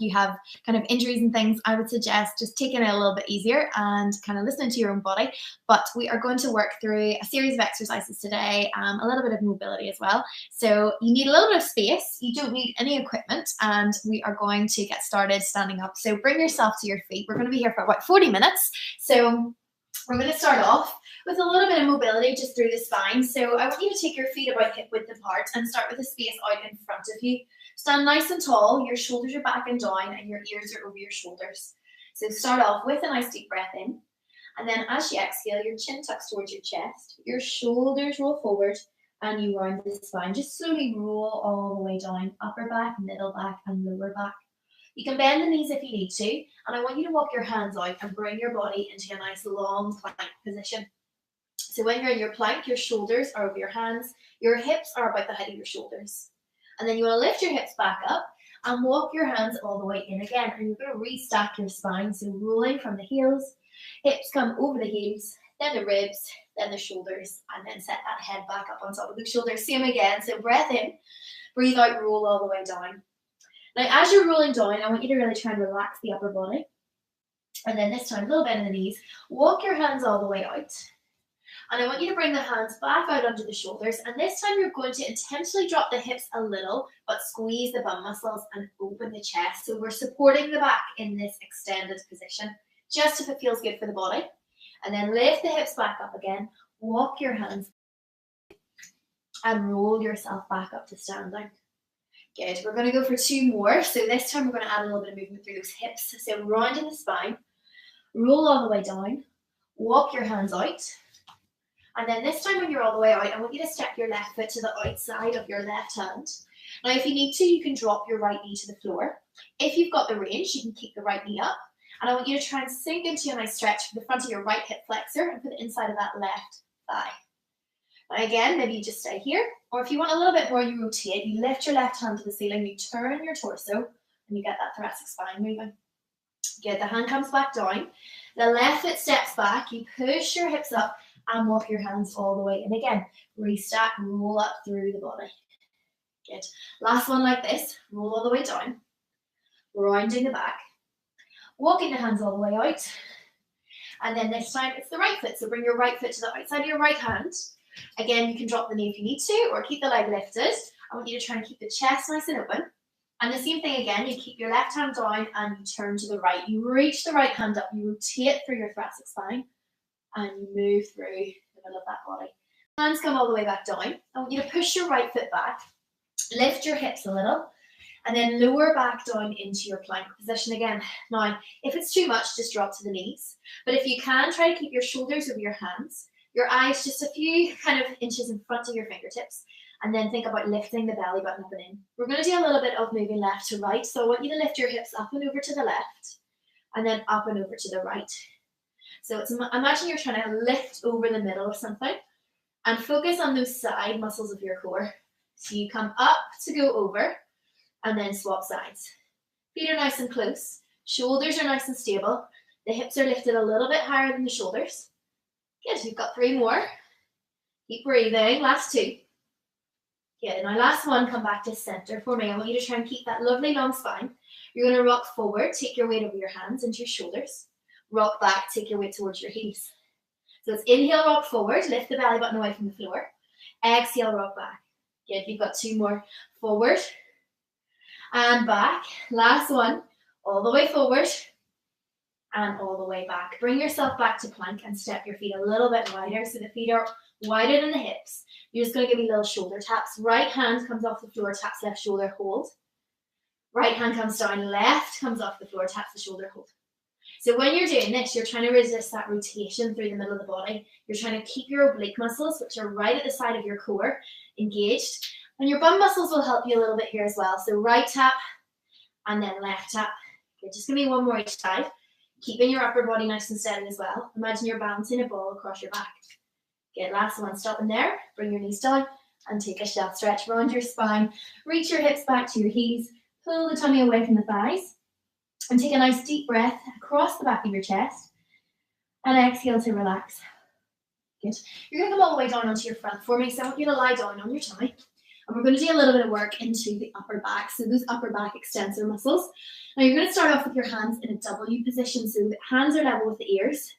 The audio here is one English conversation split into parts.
you have kind of injuries and things, I would suggest just taking it a little bit easier and kind of listening to your own body. But we are going to work through a series of exercises today, a little bit of mobility as well. So you need a little bit of space. You don't need any equipment, and we are going to get started standing up. So bring yourself to your feet. We're going to be here for about 40 minutes. So we're going to start off with a little bit of mobility just through the spine. So I want you to take your feet about hip width apart and start with a space out in front of you. Stand nice and tall, your shoulders are back and down, and your ears are over your shoulders. So start off with a nice deep breath in, and then as you exhale, your chin tucks towards your chest, your shoulders roll forward, and you round the spine. Just slowly roll all the way down, upper back, middle back, and lower back. You can bend the knees if you need to, and I want you to walk your hands out and bring your body into a nice long plank position. So when you're in your plank, your shoulders are over your hands, your hips are about the height of your shoulders. And then you want to lift your hips back up and walk your hands all the way in again. And you're going to restack your spine. So rolling from the heels, hips come over the heels, then the ribs, then the shoulders, and then set that head back up on top of the shoulders. Same again. So breath in, breathe out, roll all the way down. Now, as you're rolling down, I want you to really try and relax the upper body. And then this time, a little bend in the knees. Walk your hands all the way out. And I want you to bring the hands back out onto the shoulders. And this time you're going to intentionally drop the hips a little, but squeeze the bum muscles and open the chest. So we're supporting the back in this extended position, just if it feels good for the body. And then lift the hips back up again. Walk your hands and roll yourself back up to standing. Good. We're going to go for 2 more. So this time we're going to add a little bit of movement through those hips. So rounding the spine, roll all the way down, walk your hands out. And then this time when you're all the way out, I want you to step your left foot to the outside of your left hand. Now, if you need to, you can drop your right knee to the floor. If you've got the range, you can keep the right knee up. And I want you to try and sink into a nice stretch for the front of your right hip flexor and for the inside of that left thigh. Now again, maybe you just stay here. Or if you want a little bit more, you rotate. You lift your left hand to the ceiling, you turn your torso, and you get that thoracic spine moving. Good, the hand comes back down. The left foot steps back. You push your hips up and walk your hands all the way in again. Restack, roll up through the body. Good. Last one like this. Roll all the way down. Rounding the back. Walking the hands all the way out. And then this time it's the right foot. So bring your right foot to the outside of your right hand. Again, you can drop the knee if you need to, or keep the leg lifted. I want you to try and keep the chest nice and open. And the same thing again, you keep your left hand down and you turn to the right. You reach the right hand up, you rotate through your thoracic spine, and you move through the middle of that body. Hands come all the way back down. I want you to push your right foot back, lift your hips a little, and then lower back down into your plank position again. Now, if it's too much, just drop to the knees. But if you can, try to keep your shoulders over your hands, your eyes just a few kind of inches in front of your fingertips, and then think about lifting the belly button up and in. We're going to do a little bit of moving left to right, so I want you to lift your hips up and over to the left, and then up and over to the right. So it's, imagine you're trying to lift over the middle of something, and focus on those side muscles of your core. So you come up to go over, and then swap sides. Feet are nice and close, shoulders are nice and stable, the hips are lifted a little bit higher than the shoulders. Good, you've got 3 more. Keep breathing, last 2. Good, now last one, come back to center for me. I want you to try and keep that lovely long spine. You're going to rock forward, take your weight over your hands into your shoulders. Rock back, take your weight towards your heels. So it's inhale, rock forward, lift the belly button away from the floor. Exhale, rock back. Good, you've got 2 more. Forward and back. Last one, all the way forward and all the way back. Bring yourself back to plank and step your feet a little bit wider so the feet are wider than the hips. You're just going to give me little shoulder taps. Right hand comes off the floor, taps left shoulder, hold. Right hand comes down, left comes off the floor, taps the shoulder, hold. So when you're doing this, you're trying to resist that rotation through the middle of the body. You're trying to keep your oblique muscles, which are right at the side of your core, engaged. And your bum muscles will help you a little bit here as well. So right tap and then left tap. Okay, just give me 1 more each side. Keeping your upper body nice and steady as well. Imagine you're bouncing a ball across your back. Good, last one, stop in there. Bring your knees down and take a shelf stretch. Round your spine. Reach your hips back to your heels. Pull the tummy away from the thighs. And take a nice deep breath across the back of your chest. And exhale to relax. Good. You're going to come all the way down onto your front for me. So I want you to lie down on your tummy. And we're going to do a little bit of work into the upper back, so those upper back extensor muscles. Now you're going to start off with your hands in a W position, so the hands are level with the ears.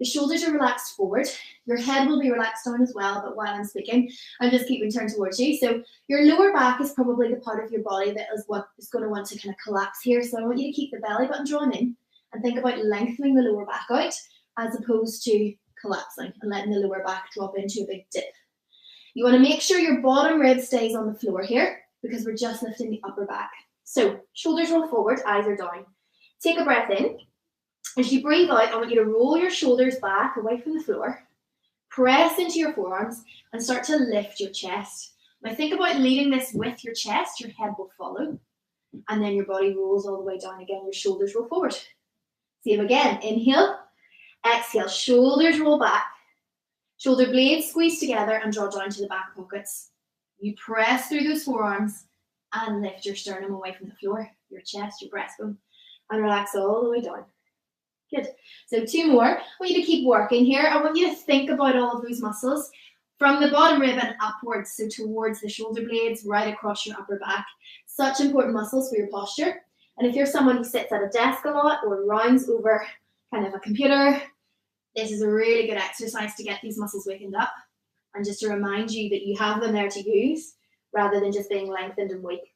The shoulders are relaxed forward. Your head will be relaxed down as well, but while I'm speaking, I'm just keeping turned towards you. So your lower back is probably the part of your body that is what is going to want to kind of collapse here. So I want you to keep the belly button drawn in and think about lengthening the lower back out as opposed to collapsing and letting the lower back drop into a big dip. You want to make sure your bottom rib stays on the floor here because we're just lifting the upper back. So shoulders roll forward, eyes are down. Take a breath in. As you breathe out, I want you to roll your shoulders back away from the floor, press into your forearms, and start to lift your chest. Now think about leading this with your chest, your head will follow, and then your body rolls all the way down again, your shoulders roll forward. Same again, inhale, exhale, shoulders roll back, shoulder blades squeeze together and draw down to the back pockets. You press through those forearms and lift your sternum away from the floor, your chest, your breastbone, and relax all the way down. Good. So 2 more. I want you to keep working here. I want you to think about all of those muscles from the bottom rib and upwards, so towards the shoulder blades, right across your upper back. Such important muscles for your posture. And if you're someone who sits at a desk a lot or rounds over kind of a computer, this is a really good exercise to get these muscles wakened up and just to remind you that you have them there to use rather than just being lengthened and weak.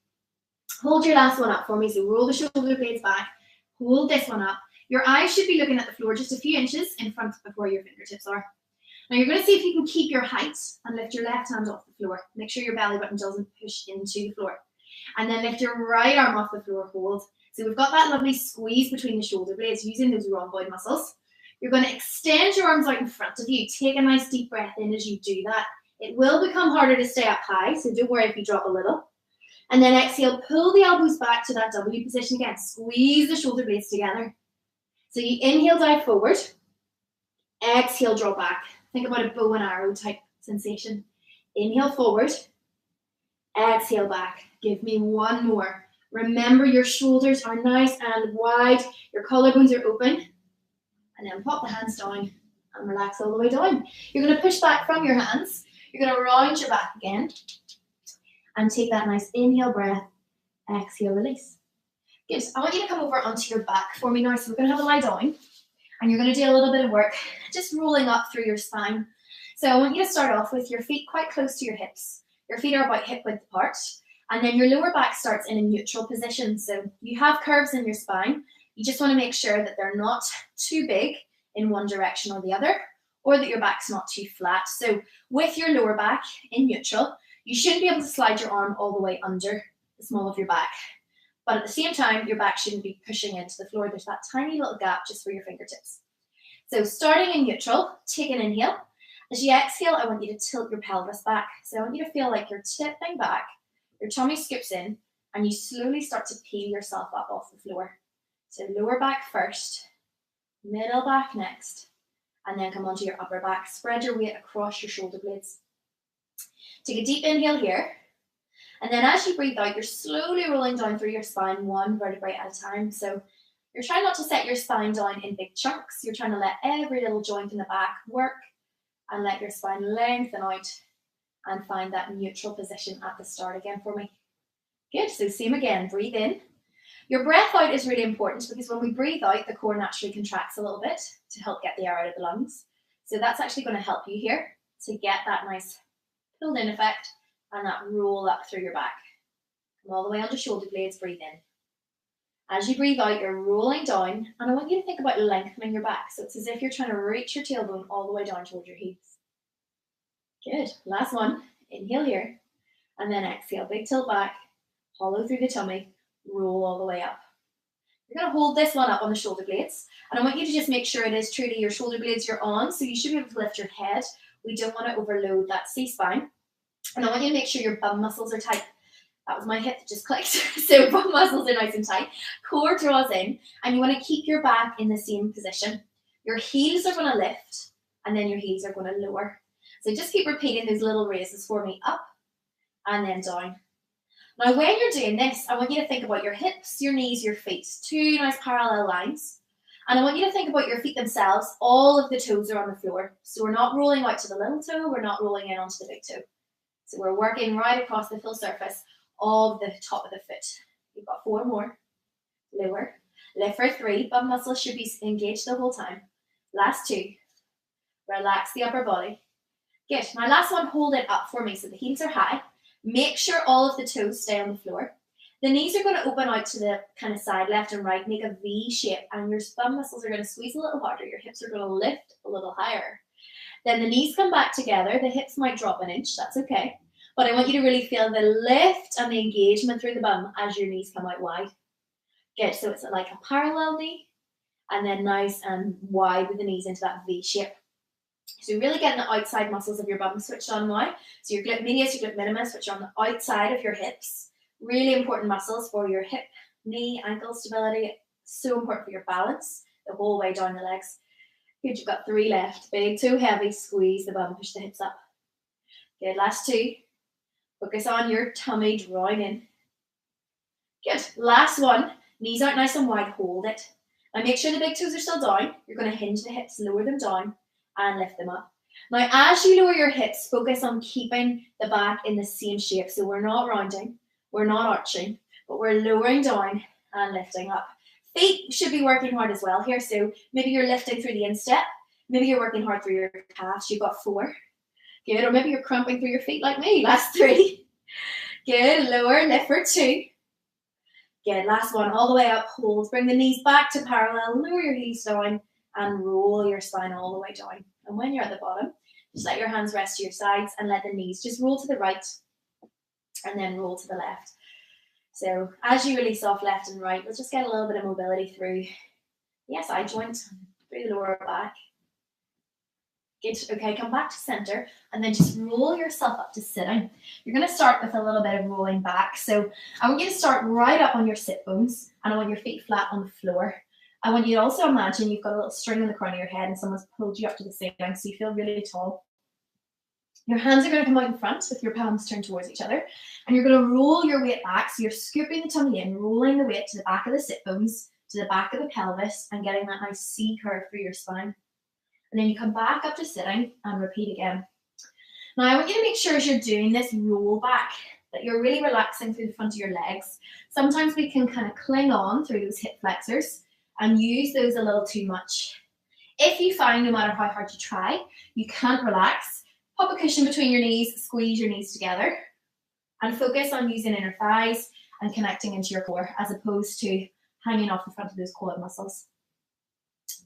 Hold your last one up for me. So roll the shoulder blades back, hold this one up. Your eyes should be looking at the floor just a few inches in front of where your fingertips are. Now you're going to see if you can keep your height and lift your left hand off the floor. Make sure your belly button doesn't push into the floor. And then lift your right arm off the floor, hold. So we've got that lovely squeeze between the shoulder blades using those rhomboid muscles. You're going to extend your arms out in front of you. Take a nice deep breath in as you do that. It will become harder to stay up high, so don't worry if you drop a little. And then exhale, pull the elbows back to that W position again. Squeeze the shoulder blades together. So you inhale, dive forward, exhale, draw back. Think about a bow and arrow type sensation. Inhale forward, exhale back. Give me 1 more. Remember your shoulders are nice and wide, your collarbones are open, and then pop the hands down and relax all the way down. You're going to push back from your hands. You're going to round your back again and take that nice inhale breath, exhale, release. Good. I want you to come over onto your back for me now. So we're going to have a lie down and you're going to do a little bit of work just rolling up through your spine. So I want you to start off with your feet quite close to your hips. Your feet are about hip width apart, and then your lower back starts in a neutral position. So you have curves in your spine. You just want to make sure that they're not too big in one direction or the other, or that your back's not too flat. So with your lower back in neutral, you shouldn't be able to slide your arm all the way under the small of your back. But at the same time, your back shouldn't be pushing into the floor. There's that tiny little gap just for your fingertips. So starting in neutral, take an inhale. As you exhale, I want you to tilt your pelvis back. So I want you to feel like you're tipping back, your tummy scoops in, and you slowly start to peel yourself up off the floor. So lower back first, middle back next, and then come onto your upper back. Spread your weight across your shoulder blades. Take a deep inhale here. And then as you breathe out, you're slowly rolling down through your spine 1 vertebrae at a time. So you're trying not to set your spine down in big chunks. You're trying to let every little joint in the back work and let your spine lengthen out and find that neutral position at the start again for me. Good. So same again. Breathe in. Your breath out is really important because when we breathe out, the core naturally contracts a little bit to help get the air out of the lungs. So that's actually going to help you here to get that nice pulled in effect and that roll up through your back. Come all the way onto shoulder blades, breathe in. As you breathe out, you're rolling down, and I want you to think about lengthening your back. So it's as if you're trying to reach your tailbone all the way down towards your heels. Good. Last one. Inhale here, and then exhale. Big tilt back, hollow through the tummy, roll all the way up. You're going to hold this one up on the shoulder blades, and I want you to just make sure it is truly your shoulder blades you're on, so you should be able to lift your head. We don't want to overload that C-spine. And I want you to make sure your bum muscles are tight. That was my hip that just clicked. So bum muscles are nice and tight. Core draws in, and you want to keep your back in the same position. Your heels are going to lift, and then your heels are going to lower. So just keep repeating those little raises for me, up and then down. Now when you're doing this, I want you to think about your hips, your knees, your feet. 2 nice parallel lines. And I want you to think about your feet themselves. All of the toes are on the floor. So we're not rolling out to the little toe, we're not rolling in onto the big toe. So we're working right across the full surface of the top of the foot. You've got 4 more. Lower. Lift for 3. Bum muscles should be engaged the whole time. Last 2. Relax the upper body. Good. Now last one, hold it up for me so the heels are high. Make sure all of the toes stay on the floor. The knees are going to open out to the kind of side, left and right, make a V shape, and your bum muscles are going to squeeze a little harder. Your hips are going to lift a little higher. Then the knees come back together. The hips might drop an inch. That's okay. But I want you to really feel the lift and the engagement through the bum as your knees come out wide. Good. So it's like a parallel knee, and then nice and wide with the knees into that V shape. So you're really getting the outside muscles of your bum switched on now. So your glute medius, your glute minimus, which are on the outside of your hips. Really important muscles for your hip, knee, ankle stability. So important for your balance the whole way down the legs. Good, you've got 3 left. Big toe heavy, squeeze the bum, push the hips up. Good, last 2. Focus on your tummy, drawing in. Good, last one. Knees out nice and wide, hold it. Now make sure the big toes are still down. You're going to hinge the hips, lower them down, and lift them up. Now as you lower your hips, focus on keeping the back in the same shape. So we're not rounding. We're not arching, but we're lowering down and lifting up. Feet should be working hard as well here. So maybe you're lifting through the instep. Maybe you're working hard through your calves. You've got 4. Good. Or maybe you're cramping through your feet like me. Last 3. Good. Lower. Lift for 2. Good. Last one. All the way up. Hold. Bring the knees back to parallel. Lower your heels down and roll your spine all the way down. And when you're at the bottom, just let your hands rest to your sides and let the knees just roll to the right and then roll to the left. So as you release off left and right, let's just get a little bit of mobility through the SI joint, through the lower back. Good. Okay, come back to center and then just roll yourself up to sitting. You're going to start with a little bit of rolling back. So I want you to start right up on your sit bones and I want your feet flat on the floor. I want you to also imagine you've got a little string in the crown of your head and someone's pulled you up to the ceiling so you feel really tall. Your hands are going to come out in front with your palms turned towards each other. And you're going to roll your weight back. So you're scooping the tummy in, rolling the weight to the back of the sit bones, to the back of the pelvis, and getting that nice C curve through your spine. And then you come back up to sitting and repeat again. Now I want you to make sure as you're doing this roll back that you're really relaxing through the front of your legs. Sometimes we can kind of cling on through those hip flexors and use those a little too much. If you find no matter how hard you try, you can't relax, pop a cushion between your knees, squeeze your knees together, and focus on using inner thighs and connecting into your core as opposed to hanging off the front of those quad muscles.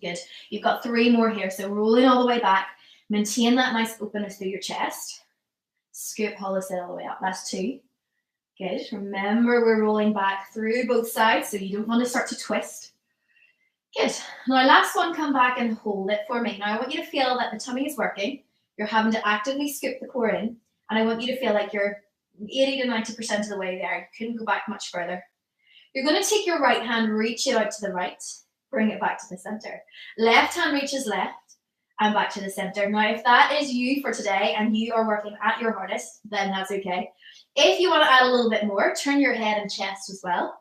Good. You've got 3 more here. So rolling all the way back, maintain that nice openness through your chest. Scoop, hollow sit all the way up. Last 2. Good. Remember, we're rolling back through both sides, so you don't want to start to twist. Good. Now, last one, come back and hold it for me. Now, I want you to feel that the tummy is working. You're having to actively scoop the core in, and I want you to feel like you're 80 to 90% of the way there. You couldn't go back much further. You're going to take your right hand, reach it out to the right, bring it back to the center. Left hand reaches left and back to the center. Now, if that is you for today and you are working at your hardest, then that's okay. If you want to add a little bit more, turn your head and chest as well.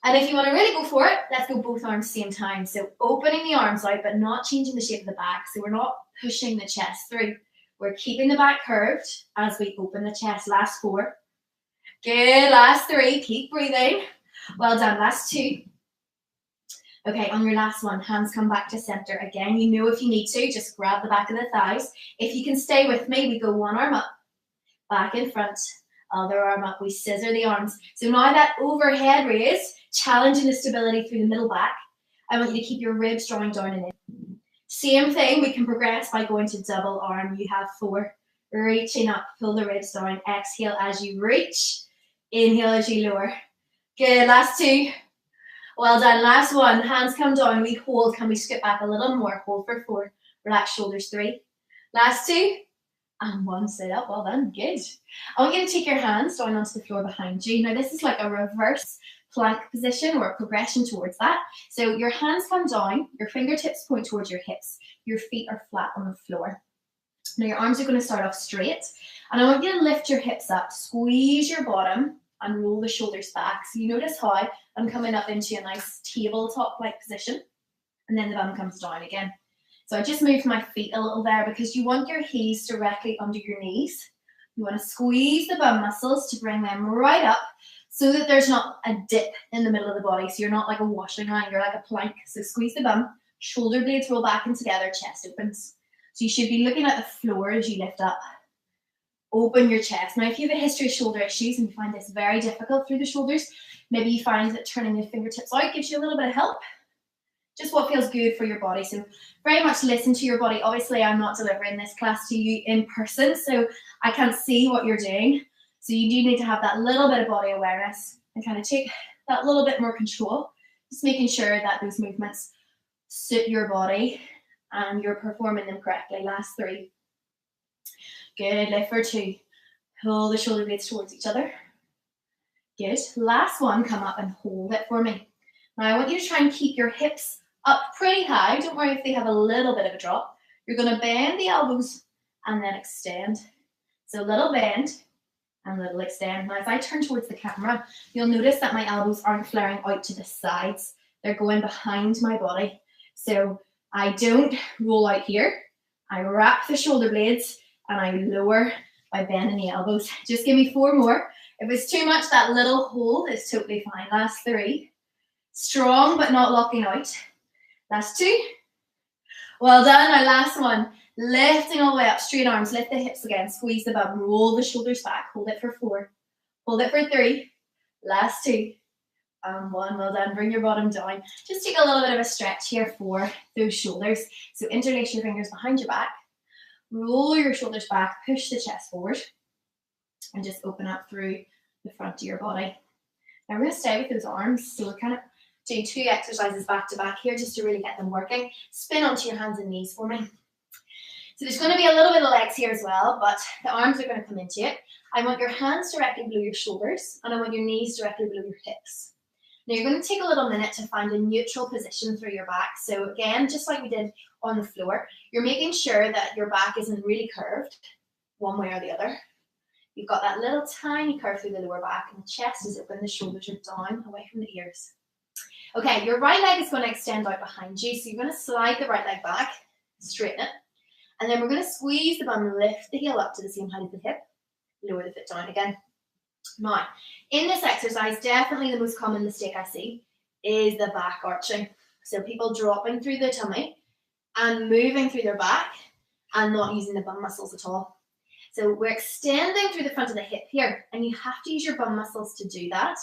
And if you want to really go for it, let's go both arms same time. So opening the arms out, but not changing the shape of the back. So we're not pushing the chest through. We're keeping the back curved as we open the chest. Last 4. Good. Last 3. Keep breathing. Well done. Last 2. Okay, on your last one, hands come back to center. Again, you know if you need to, just grab the back of the thighs. If you can stay with me, we go one arm up, back in front, other arm up. We scissor the arms. So now that overhead raise, challenging the stability through the middle back. I want you to keep your ribs drawing down and in. Same thing, we can progress by going to double arm. You have 4. Reaching up, pull the ribs down. Exhale as you reach. Inhale as you lower. Good, last 2. Well done. Last 1. Hands come down. We hold. Can we skip back a little more? Hold for 4. Relax shoulders. 3. Last 2. And 1. Sit up. Well done. Good. I want you to take your hands down onto the floor behind you. Now, this is like a reverse plank position or a progression towards that. So your hands come down. Your fingertips point towards your hips. Your feet are flat on the floor. Now, your arms are going to start off straight. And I want you to lift your hips up. Squeeze your bottom and roll the shoulders back. So you notice how I'm coming up into a nice tabletop-like position, and then the bum comes down again. So I just moved my feet a little there because you want your heels directly under your knees, You want to squeeze the bum muscles to bring them right up so that there's not a dip in the middle of the body. So you're not like a washing line, you're like a plank. So squeeze the bum, shoulder blades roll back and together, chest opens. So you should be looking at the floor as you lift up. Open your chest. Now, if you have a history of shoulder issues and you find this very difficult through the shoulders, maybe you find that turning the fingertips out gives you a little bit of help. Just what feels good for your body. So very much listen to your body. Obviously, I'm not delivering this class to you in person, so I can't see what you're doing. So you do need to have that little bit of body awareness and kind of take that little bit more control. Just making sure that those movements suit your body and you're performing them correctly. Last 3. Good, lift for 2. Pull the shoulder blades towards each other. Good. Last 1, come up and hold it for me. Now I want you to try and keep your hips up pretty high. Don't worry if they have a little bit of a drop. You're going to bend the elbows and then extend. So little bend and little extend. Now as I turn towards the camera, you'll notice that my elbows aren't flaring out to the sides. They're going behind my body. So I don't roll out here. I wrap the shoulder blades and I lower by bending the elbows. Just give me 4 more. If it's too much, that little hold is totally fine. Last 3. Strong but not locking out. Last 2. Well done. Our last 1. Lifting all the way up, straight arms, lift the hips again, squeeze the bum, roll the shoulders back, hold it for 4, hold it for 3, last 2, and 1, well done. Bring your bottom down. Just take a little bit of a stretch here for those shoulders. So interlace your fingers behind your back, roll your shoulders back, push the chest forward, and just open up through the front of your body. Now we're going to stay with those arms, so we're kind of doing 2 exercises back to back here just to really get them working. Spin onto your hands and knees for me. So there's going to be a little bit of legs here as well, but the arms are going to come into it. I want your hands directly below your shoulders, and I want your knees directly below your hips. Now you're going to take a little minute to find a neutral position through your back. So again, just like we did on the floor, you're making sure that your back isn't really curved one way or the other. You've got that little tiny curve through the lower back, and the chest is open, the shoulders are down, away from the ears. Okay, your right leg is going to extend out behind you, so you're going to slide the right leg back, straighten it. And then we're going to squeeze the bum, lift the heel up to the same height as the hip, lower the foot down again. Now, in this exercise, definitely the most common mistake I see is the back arching. So people dropping through the tummy and moving through their back and not using the bum muscles at all. So we're extending through the front of the hip here, and you have to use your bum muscles to do that.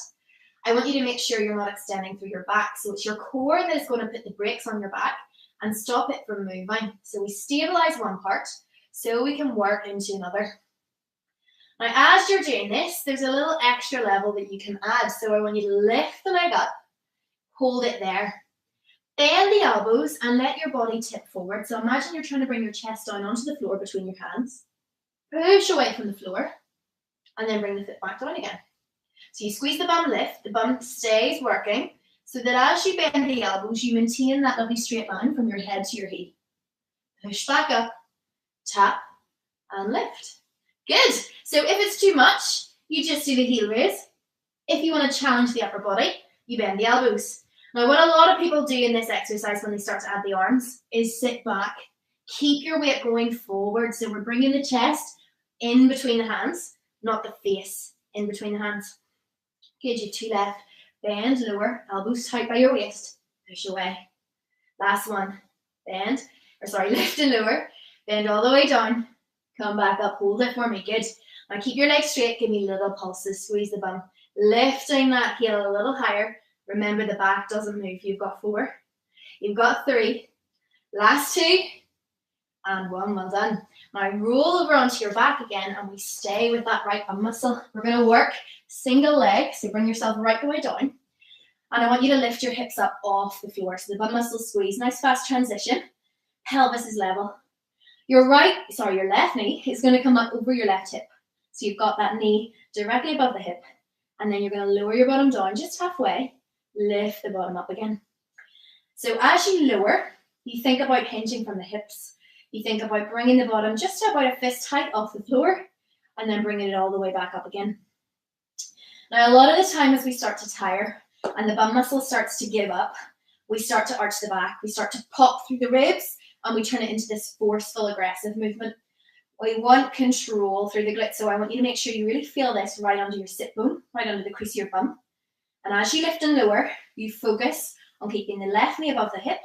I want you to make sure you're not extending through your back. So it's your core that is going to put the brakes on your back and stop it from moving. So we stabilize one part so we can work into another. Now, as you're doing this, there's a little extra level that you can add. So I want you to lift the leg up, hold it there, bend the elbows and let your body tip forward. So imagine you're trying to bring your chest down onto the floor between your hands, push away from the floor, and then bring the foot back down again. So you squeeze the bum, lift, the bum stays working, so that as you bend the elbows, you maintain that lovely straight line from your head to your heel. Push back up, tap, and lift. Good. So if it's too much, you just do the heel raise. If you want to challenge the upper body, you bend the elbows. Now, what a lot of people do in this exercise when they start to add the arms is sit back. Keep your weight going forward. So we're bringing the chest in between the hands, not the face in between the hands. Good, you 2 left. Bend, lower, elbows tight by your waist, push away. Last one, lift and lower, bend all the way down, come back up, hold it for me, good. Now keep your legs straight, give me little pulses, squeeze the bum, lifting that heel a little higher. Remember the back doesn't move, you've got 4, you've got 3, last 2, and 1, well done. Now roll over onto your back again and we stay with that right bum muscle. We're going to work single leg, so bring yourself right the way down. And I want you to lift your hips up off the floor. So the bum muscles squeeze, nice fast transition. Pelvis is level. Your left knee is going to come up over your left hip. So you've got that knee directly above the hip. And then you're going to lower your bottom down just halfway. Lift the bottom up again. So as you lower, you think about hinging from the hips. You think about bringing the bottom just about a fist height off the floor and then bringing it all the way back up again. Now, a lot of the time as we start to tire and the bum muscle starts to give up, we start to arch the back, we start to pop through the ribs and we turn it into this forceful, aggressive movement. We want control through the glutes, so I want you to make sure you really feel this right under your sit bone, right under the crease of your bum. And as you lift and lower, you focus on keeping the left knee above the hip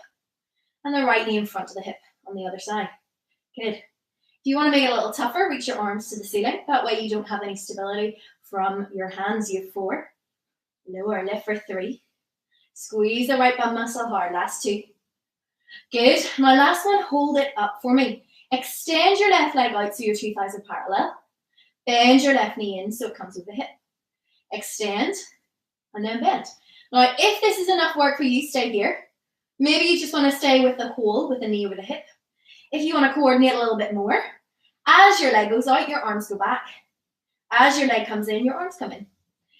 and the right knee in front of the hip on the other side. Good. If you want to make it a little tougher, reach your arms to the ceiling. That way you don't have any stability from your hands. You have 4. Lower, lift for 3. Squeeze the right bum muscle hard. Last 2. Good. My last one, hold it up for me. Extend your left leg out so your 2 thighs are parallel. Bend your left knee in so it comes with the hip. Extend and then bend. Now, if this is enough work for you, stay here. Maybe you just want to stay with the hold with the knee over the hip. If you want to coordinate a little bit more, as your leg goes out, your arms go back. As your leg comes in, your arms come in.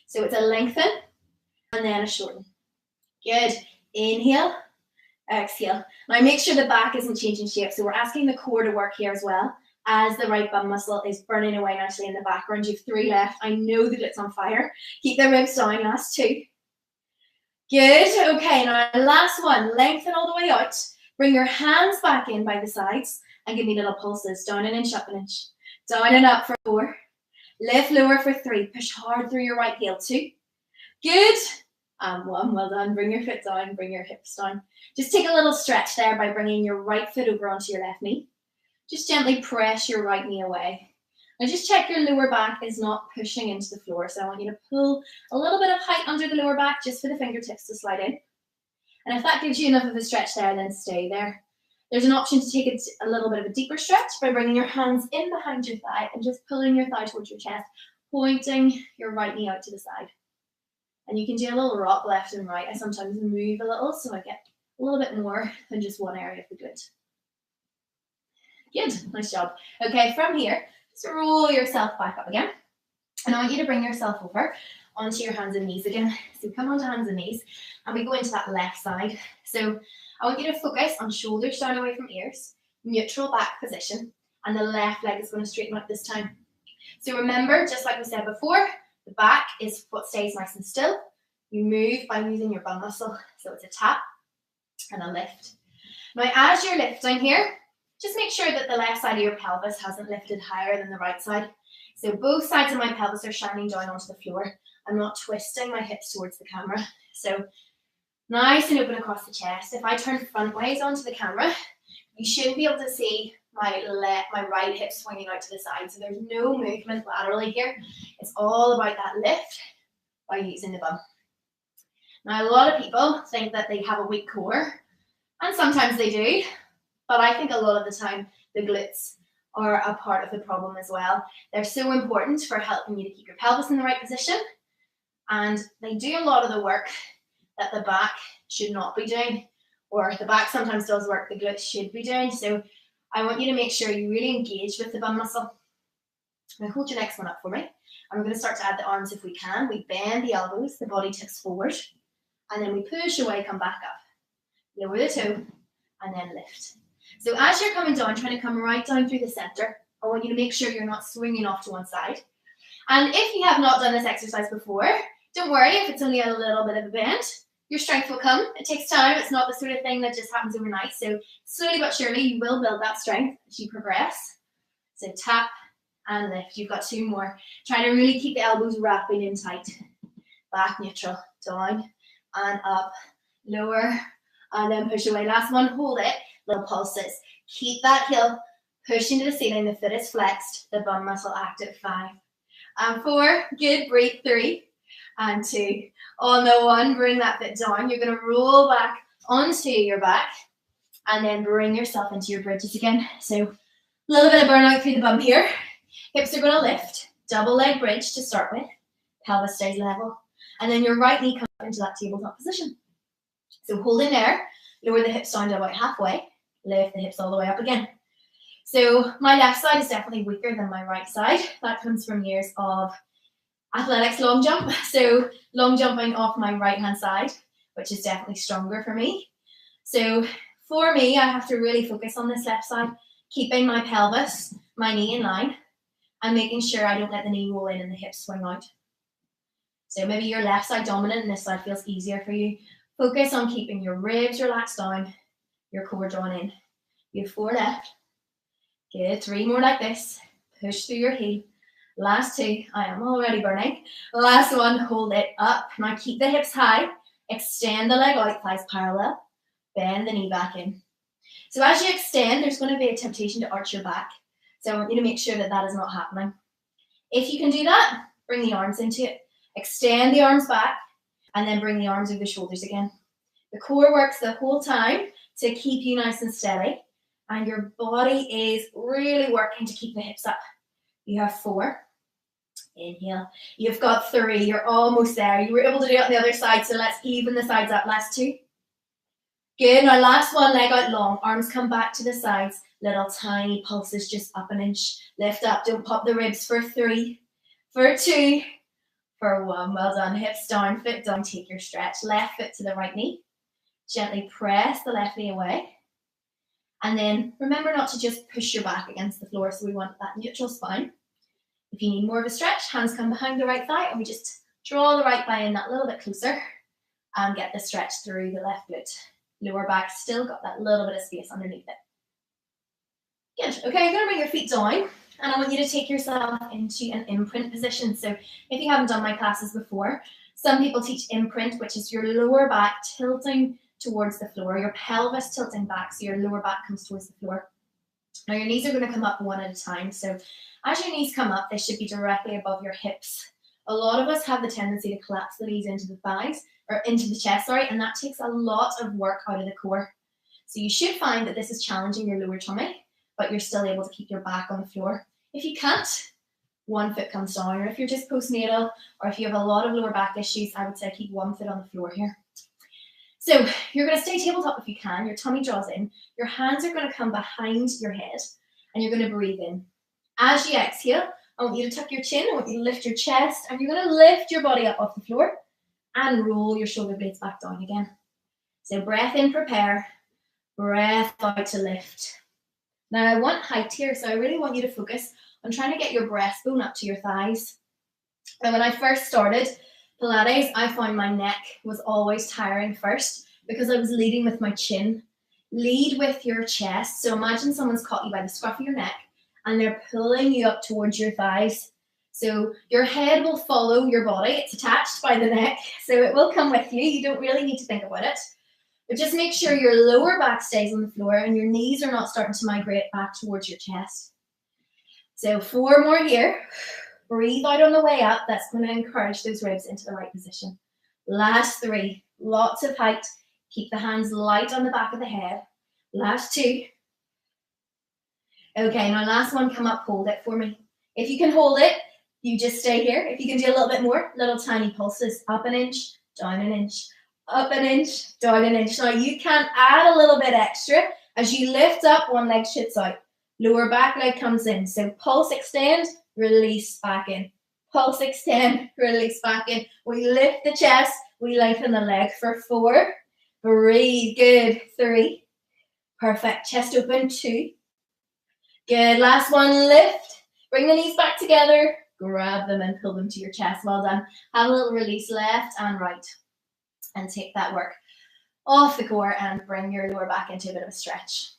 So it's a lengthen and then a shorten. Good. Inhale, exhale. Now make sure the back isn't changing shape. So we're asking the core to work here as well, as the right bum muscle is burning away nicely in the background. You have 3 left. I know that it's on fire. Keep the ribs down. Last 2. Good. Okay, now last one. Lengthen all the way out. Bring your hands back in by the sides and give me little pulses. Down an inch, up an inch. Down and up for 4. Lift lower for 3. Push hard through your right heel. 2. Good. And 1. Well done. Bring your foot down. Bring your hips down. Just take a little stretch there by bringing your right foot over onto your left knee. Just gently press your right knee away. Now just check your lower back is not pushing into the floor. So I want you to pull a little bit of height under the lower back just for the fingertips to slide in. And if that gives you enough of a stretch there, then stay there. There's an option to take it a little bit of a deeper stretch by bringing your hands in behind your thigh and just pulling your thigh towards your chest, pointing your right knee out to the side. And you can do a little rock left and right. I sometimes move a little so I get a little bit more than just one area of the glute. Good, nice job. Okay, from here, just roll yourself back up again. And I want you to bring yourself over onto your hands and knees again. So come onto hands and knees, and we go into that left side. So I want you to focus on shoulders down away from ears, neutral back position, and the left leg is going to straighten out this time. So remember, just like we said before, the back is what stays nice and still. You move by using your bum muscle. So it's a tap and a lift. Now, as you're lifting here, just make sure that the left side of your pelvis hasn't lifted higher than the right side. So both sides of my pelvis are shining down onto the floor. I'm not twisting my hips towards the camera. So nice and open across the chest. If I turn front ways onto the camera, you shouldn't be able to see my right hip swinging out to the side. So there's no movement laterally here. It's all about that lift by using the bum. Now, a lot of people think that they have a weak core, and sometimes they do, but I think a lot of the time the glutes are a part of the problem as well. They're so important for helping you to keep your pelvis in the right position, and they do a lot of the work that the back should not be doing, or the back sometimes does work the glutes should be doing. So I want you to make sure you really engage with the bum muscle. Now hold your next one up for me. And we're going to start to add the arms if we can. We bend the elbows, the body tips forward, and then we push away, come back up. Lower the toe, and then lift. So as you're coming down, trying to come right down through the center, I want you to make sure you're not swinging off to one side. And if you have not done this exercise before, don't worry if it's only a little bit of a bend. Your strength will come. It takes time. It's not the sort of thing that just happens overnight. So slowly but surely, you will build that strength as you progress. So tap and lift. You've got 2 more. Try to really keep the elbows wrapping in tight. Back neutral, down and up, lower, and then push away. Last one, hold it. Little pulses. Keep that heel pushing to the ceiling. The foot is flexed. The bum muscle active. 5 and 4. Good. Breathe. 3 and 2. On the 1, bring that foot down. You're going to roll back onto your back and then bring yourself into your bridges again. So a little bit of burnout through the bum here. Hips are going to lift. Double leg bridge to start with. Pelvis stays level. And then your right knee comes into that tabletop position. So hold in there. Lower the hips down to about halfway. Lift the hips all the way up again. So my left side is definitely weaker than my right side. That comes from years of athletics long jump. So long jumping off my right hand side, which is definitely stronger for me. So for me, I have to really focus on this left side, keeping my pelvis, my knee in line, and making sure I don't let the knee roll in and the hips swing out. So maybe your left side dominant and this side feels easier for you. Focus on keeping your ribs relaxed down, your core drawn in. You have 4 left. Good. 3 more like this. Push through your heel. Last 2. I am already burning. Last 1. Hold it up. Now keep the hips high. Extend the leg out, thighs parallel. Bend the knee back in. So as you extend, there's going to be a temptation to arch your back. So I want you to make sure that that is not happening. If you can do that, bring the arms into it. Extend the arms back and then bring the arms over the shoulders again. The core works the whole time to keep you nice and steady, and your body is really working to keep the hips up. You have 4. Inhale. You've got 3. You're almost there. You were able to do it on the other side, so let's even the sides up. Last 2. Good. Now last 1, leg out long. Arms come back to the sides. Little tiny pulses, just up an inch. Lift up. Don't pop the ribs for 3, for 2, for 1. Well done. Hips down, foot down. Take your stretch. Left foot to the right knee. Gently press the left knee away. And then remember not to just push your back against the floor. So we want that neutral spine. If you need more of a stretch, hands come behind the right thigh and we just draw the right thigh in that little bit closer and get the stretch through the left glute. Lower back still got that little bit of space underneath it. Good. Okay, you're going to bring your feet down and I want you to take yourself into an imprint position. So if you haven't done my classes before, some people teach imprint, which is your lower back tilting towards the floor, your pelvis tilting back, so your lower back comes towards the floor. Now your knees are going to come up one at a time. So as your knees come up, they should be directly above your hips. A lot of us have the tendency to collapse the knees into the thighs, or into the chest, sorry, and that takes a lot of work out of the core. So you should find that this is challenging your lower tummy, but you're still able to keep your back on the floor. If you can't, 1 foot comes down, or if you're just postnatal, or if you have a lot of lower back issues, I would say keep 1 foot on the floor here. So you're going to stay tabletop if you can. Your tummy draws in. Your hands are going to come behind your head and you're going to breathe in. As you exhale, I want you to tuck your chin. I want you to lift your chest and you're going to lift your body up off the floor and roll your shoulder blades back down again. So breath in, prepare. Breath out to lift. Now I want height here, so I really want you to focus on trying to get your breastbone up to your thighs. And when I first started Pilates, I found my neck was always tiring first because I was leading with my chin. Lead with your chest. So imagine someone's caught you by the scruff of your neck and they're pulling you up towards your thighs. So your head will follow your body. It's attached by the neck, so it will come with you. You don't really need to think about it. But just make sure your lower back stays on the floor and your knees are not starting to migrate back towards your chest. So 4 more here. Breathe out on the way up. That's going to encourage those ribs into the right position. Last 3. Lots of height. Keep the hands light on the back of the head. Last 2. Okay, now last 1, come up, hold it for me. If you can hold it, you just stay here. If you can do a little bit more, little tiny pulses. Up an inch, down an inch. Up an inch, down an inch. Now you can add a little bit extra. As you lift up, one leg shoots out. Lower back leg comes in. So pulse, extend, release back in. Pulse, extend, release back in. We lift the chest, we lengthen the leg for 4. Breathe, good. 3. Perfect. Chest open, 2. Good. Last 1, lift. Bring the knees back together. Grab them and pull them to your chest. Well done. Have a little release left and right. And take that work off the core and bring your lower back into a bit of a stretch.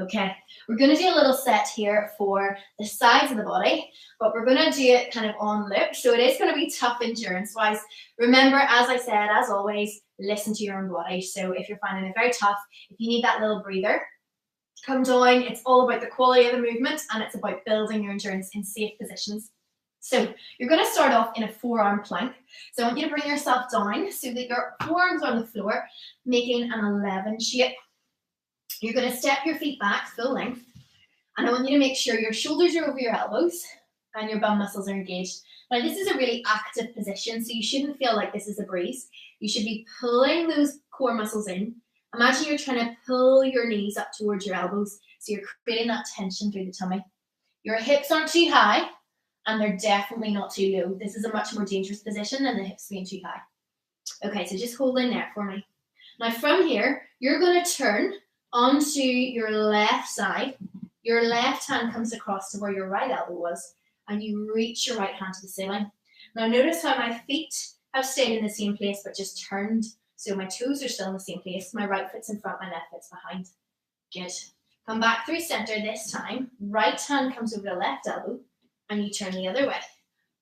Okay, we're going to do a little set here for the sides of the body, but we're going to do it kind of on loop. So it is going to be tough endurance-wise. Remember, as I said, as always, listen to your own body. So if you're finding it very tough, if you need that little breather, come down. It's all about the quality of the movement and it's about building your endurance in safe positions. So you're going to start off in a forearm plank. So I want you to bring yourself down so that your forearms are on the floor, making an 11 shape. You're going to step your feet back full length. And I want you to make sure your shoulders are over your elbows and your bum muscles are engaged. Now this is a really active position, so you shouldn't feel like this is a breeze. You should be pulling those core muscles in. Imagine you're trying to pull your knees up towards your elbows, so you're creating that tension through the tummy. Your hips aren't too high, and they're definitely not too low. This is a much more dangerous position than the hips being too high. Okay, so just hold in there for me. Now from here, you're going to turn onto your left side. Your left hand comes across to where your right elbow was, and you reach your right hand to the ceiling. Now notice how my feet have stayed in the same place but just turned. So my toes are still in the same place. My right foot's in front, my left foot's behind. Good. Come back through center this time. Right hand comes over the left elbow and you turn the other way.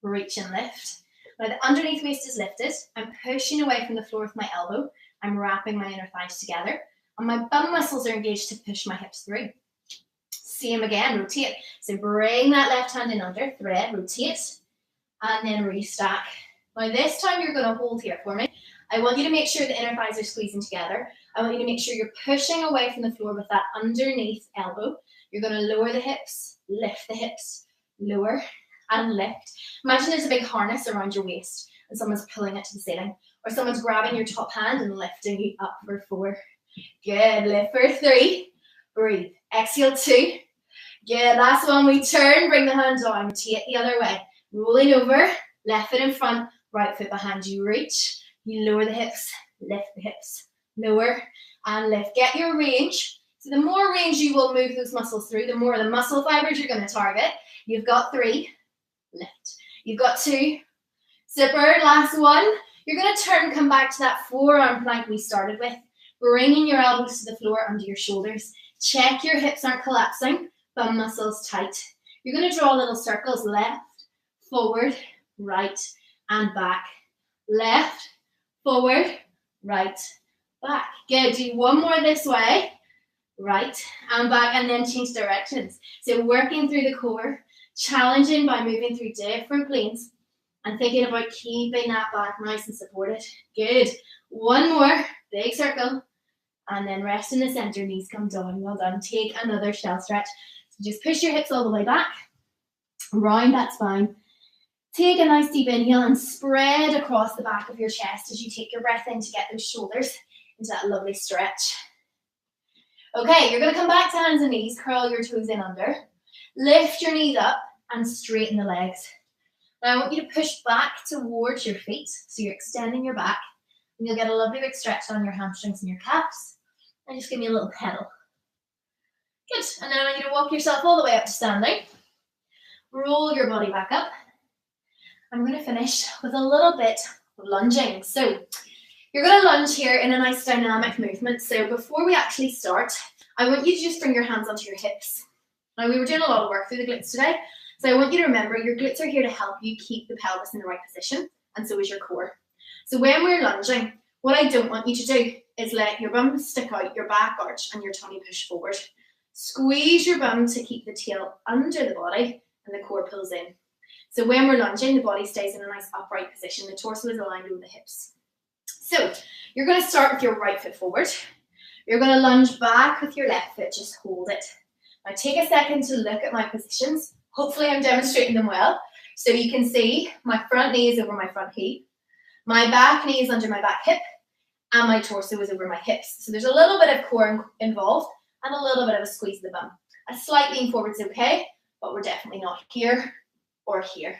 Reach and lift. Now the underneath waist is lifted. I'm pushing away from the floor with my elbow. I'm wrapping my inner thighs together. And my bum muscles are engaged to push my hips through. Same again, rotate. So bring that left hand in under, thread, rotate, and then restack. Now this time you're going to hold here for me. I want you to make sure the inner thighs are squeezing together. I want you to make sure you're pushing away from the floor with that underneath elbow. You're going to lower the hips, lift the hips, lower and lift. Imagine there's a big harness around your waist and someone's pulling it to the ceiling, or someone's grabbing your top hand and lifting you up for 4. Good, lift for 3, breathe. Exhale 2. Good, last one, we turn, bring the hand down, rotate the other way. Rolling over, left foot in front, right foot behind you, reach. You lower the hips, lift the hips, lower and lift. Get your range. So the more range you will move those muscles through, the more the muscle fibers you're going to target. You've got 3, lift. You've got 2, zipper, last one. You're going to turn, come back to that forearm plank we started with, bringing your elbows to the floor under your shoulders. Check your hips aren't collapsing, bum muscles tight. You're going to draw little circles, left, forward, right, and back. Left, forward, right, back. Good, do one more this way, right, and back, and then change directions. So working through the core, challenging by moving through different planes, and thinking about keeping that back nice and supported. Good, one more, big circle, and then rest in the center, knees come down, well done. Take another shell stretch. So just push your hips all the way back, round that spine. Take a nice deep inhale and spread across the back of your chest as you take your breath in to get those shoulders into that lovely stretch. Okay, you're going to come back to hands and knees, curl your toes in under, lift your knees up and straighten the legs. Now I want you to push back towards your feet, so you're extending your back, and you'll get a lovely big stretch on your hamstrings and your calves. And just give me a little pedal. Good, and then I want you to walk yourself all the way up to standing. Roll your body back up. I'm going to finish with a little bit of lunging. So you're going to lunge here in a nice dynamic movement. So before we actually start, I want you to just bring your hands onto your hips. Now we were doing a lot of work through the glutes today. So I want you to remember your glutes are here to help you keep the pelvis in the right position, and so is your core. So when we're lunging, what I don't want you to do is let your bum stick out, your back arch, and your tummy push forward. Squeeze your bum to keep the tail under the body and the core pulls in. So when we're lunging, the body stays in a nice upright position. The torso is aligned with the hips. So you're going to start with your right foot forward. You're going to lunge back with your left foot. Just hold it. Now take a second to look at my positions. Hopefully I'm demonstrating them well. So you can see my front knee is over my front hip. My back knee is under my back hip. And my torso is over my hips. So there's a little bit of core involved and a little bit of a squeeze of the bum. A slight lean forward is okay, but we're definitely not here or here.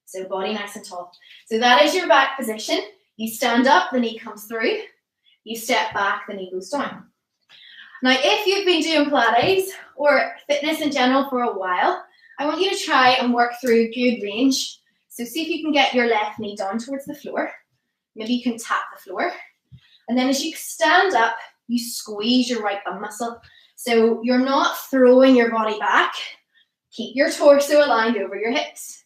So body nice and tall. So that is your back position. You stand up, the knee comes through. You step back, the knee goes down. Now, if you've been doing Pilates or fitness in general for a while, I want you to try and work through good range. So see if you can get your left knee down towards the floor. Maybe you can tap the floor. And then as you stand up, you squeeze your right bum muscle. So you're not throwing your body back. Keep your torso aligned over your hips.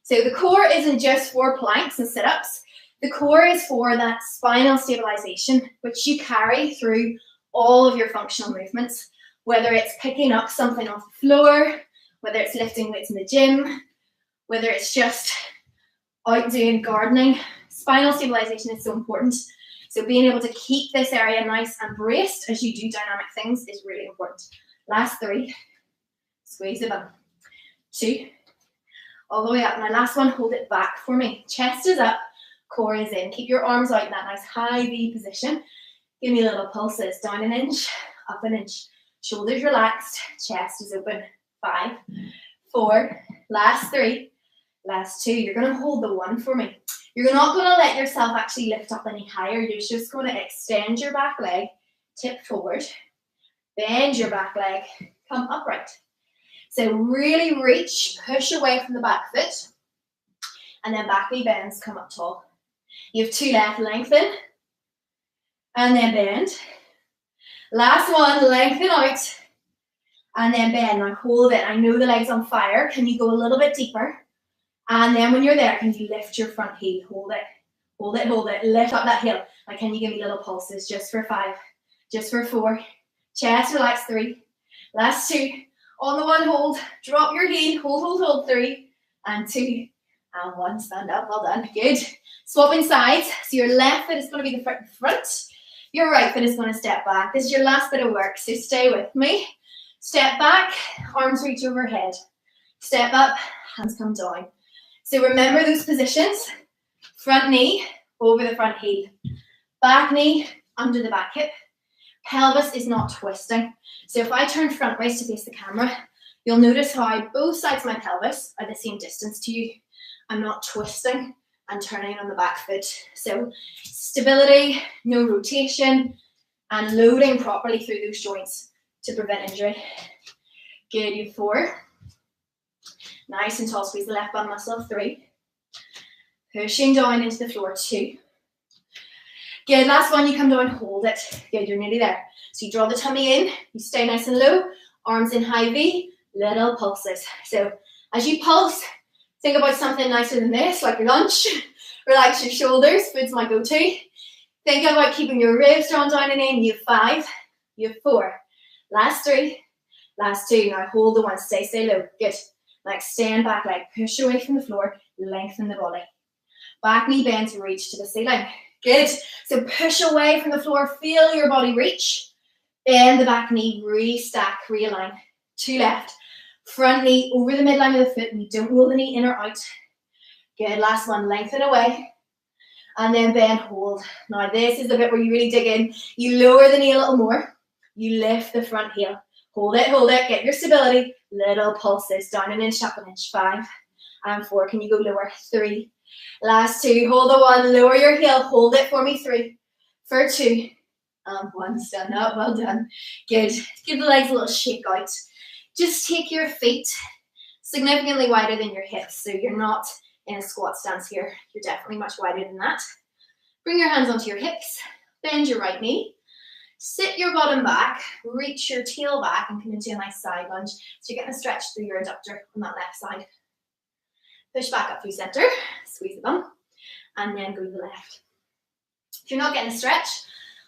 So the core isn't just for planks and sit-ups. The core is for that spinal stabilization, which you carry through all of your functional movements, whether it's picking up something off the floor, whether it's lifting weights in the gym, whether it's just out doing gardening. Spinal stabilization is so important. So being able to keep this area nice and braced as you do dynamic things is really important. Last 3, squeeze the bum. 2, all the way up. Now last one, hold it back for me. Chest is up, core is in. Keep your arms out in that nice high V position. Give me little pulses. Down an inch, up an inch. Shoulders relaxed, chest is open. 5, 4, last 3, last 2. You're going to hold the 1 for me. You're not going to let yourself actually lift up any higher. You're just going to extend your back leg, tip forward, bend your back leg, come upright. So really reach, push away from the back foot, and then back knee bends, come up tall. You have 2 left, lengthen, and then bend. Last one, lengthen out, And then bend. Now hold it. I know the leg's on fire. Can you go a little bit deeper? And then when you're there, can you lift your front heel? Hold it. Hold it, hold it. Lift up that heel. Now can you give me little pulses just for 5, just for 4. Chest relax, 3. Last 2. On the 1, hold. Drop your heel. Hold, hold, hold. 3 and 2 and 1. Stand up. Well done. Good. Swapping sides. So your left foot is going to be the front. Your right foot is going to step back. This is your last bit of work, so stay with me. Step back, arms reach overhead. Step up, hands come down. So remember those positions. Front knee over the front heel. Back knee under the back hip. Pelvis is not twisting. So if I turn front waist to face the camera, you'll notice how both sides of my pelvis are the same distance to you. I'm not twisting and turning on the back foot. So stability, no rotation, and loading properly through those joints to prevent injury. Good, you 4. Nice and tall, squeeze the left bum muscle, 3. Pushing down into the floor, 2. Good, last one, you come down, hold it. Good, you're nearly there. So you draw the tummy in, you stay nice and low, arms in high V, little pulses. So as you pulse, think about something nicer than this, like your lunge. Relax your shoulders, food's my go-to. Think about keeping your ribs drawn down and in. You have 5, you have 4. Last 3, last 2. Now hold the 1, stay low. Good. Now extend back leg, push away from the floor, lengthen the body. Back knee bends, reach to the ceiling. Good. So push away from the floor, feel your body reach. Bend the back knee, restack, realign. 2 left. Front knee over the midline of the foot. We don't roll the knee in or out. Good, last one, lengthen away. And then bend, hold. Now this is the bit where you really dig in. You lower the knee a little more. You lift the front heel. Hold it, get your stability. Little pulses, down an inch, up an inch. 5 and 4, can you go lower? 3. Last 2, hold the 1, lower your heel. Hold it for me, 3, for 2, and 1. Stand up, well done. Good, give the legs a little shake out. Just take your feet significantly wider than your hips, so you're not in a squat stance here. You're definitely much wider than that. Bring your hands onto your hips, bend your right knee, sit your bottom back, reach your tail back and come into a nice side lunge. So you're getting a stretch through your adductor on that left side. Push back up through center, squeeze the bum, and then go to the left. If you're not getting a stretch,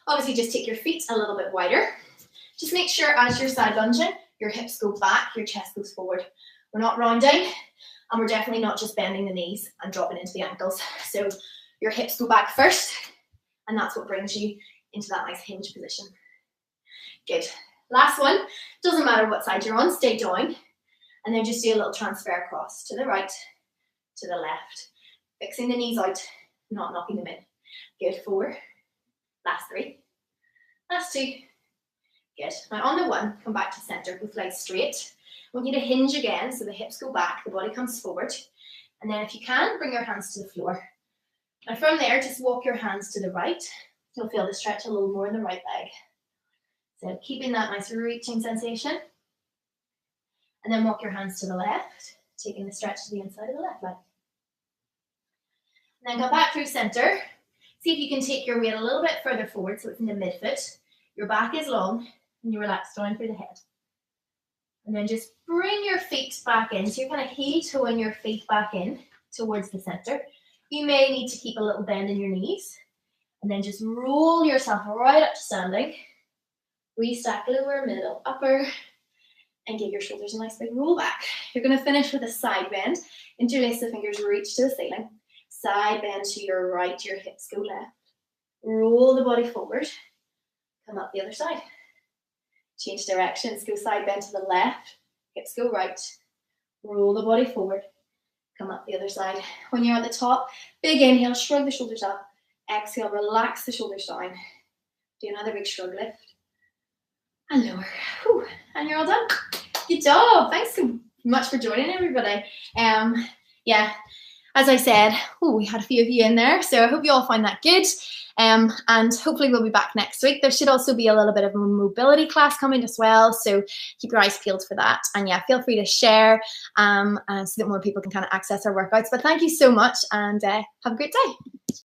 obviously just take your feet a little bit wider. Just make sure as you're side lunging, your hips go back, your chest goes forward. We're not rounding, and we're definitely not just bending the knees and dropping into the ankles. So your hips go back first, and that's what brings you into that nice hinge position. Good. Last one, doesn't matter what side you're on, stay down, and then just do a little transfer across to the right, to the left, fixing the knees out, not knocking them in. Good, 4, last 3, last 2. Good. Now on the 1, come back to center, both legs straight. I want you to hinge again, so the hips go back, the body comes forward. And then if you can, bring your hands to the floor. Now from there, just walk your hands to the right. You'll feel the stretch a little more in the right leg. So keeping that nice reaching sensation. And then walk your hands to the left, taking the stretch to the inside of the left leg. And then come back through center. See if you can take your weight a little bit further forward, so it's in the midfoot. Your back is long, and you relax down through the head. And then just bring your feet back in. So you're kind of heel-toeing your feet back in towards the center. You may need to keep a little bend in your knees. And then just roll yourself right up to standing. Restack lower, middle, upper. And give your shoulders a nice big roll back. You're going to finish with a side bend. Interlace the fingers, reach to the ceiling. Side bend to your right, your hips go left. Roll the body forward. Come up the other side. Change directions, go side bend to the left, hips go right, roll the body forward, come up the other side. When you're at the top, big inhale, shrug the shoulders up, exhale, relax the shoulders down. Do another big shrug lift, and lower. Whew. And you're all done. Good job. Thanks so much for joining, everybody. Yeah, as I said, we had a few of you in there, so I hope you all find that good. And hopefully we'll be back next week. There should also be a little bit of a mobility class coming as well, so keep your eyes peeled for that. And yeah, feel free to share so that more people can kind of access our workouts. But thank you so much, and have a great day.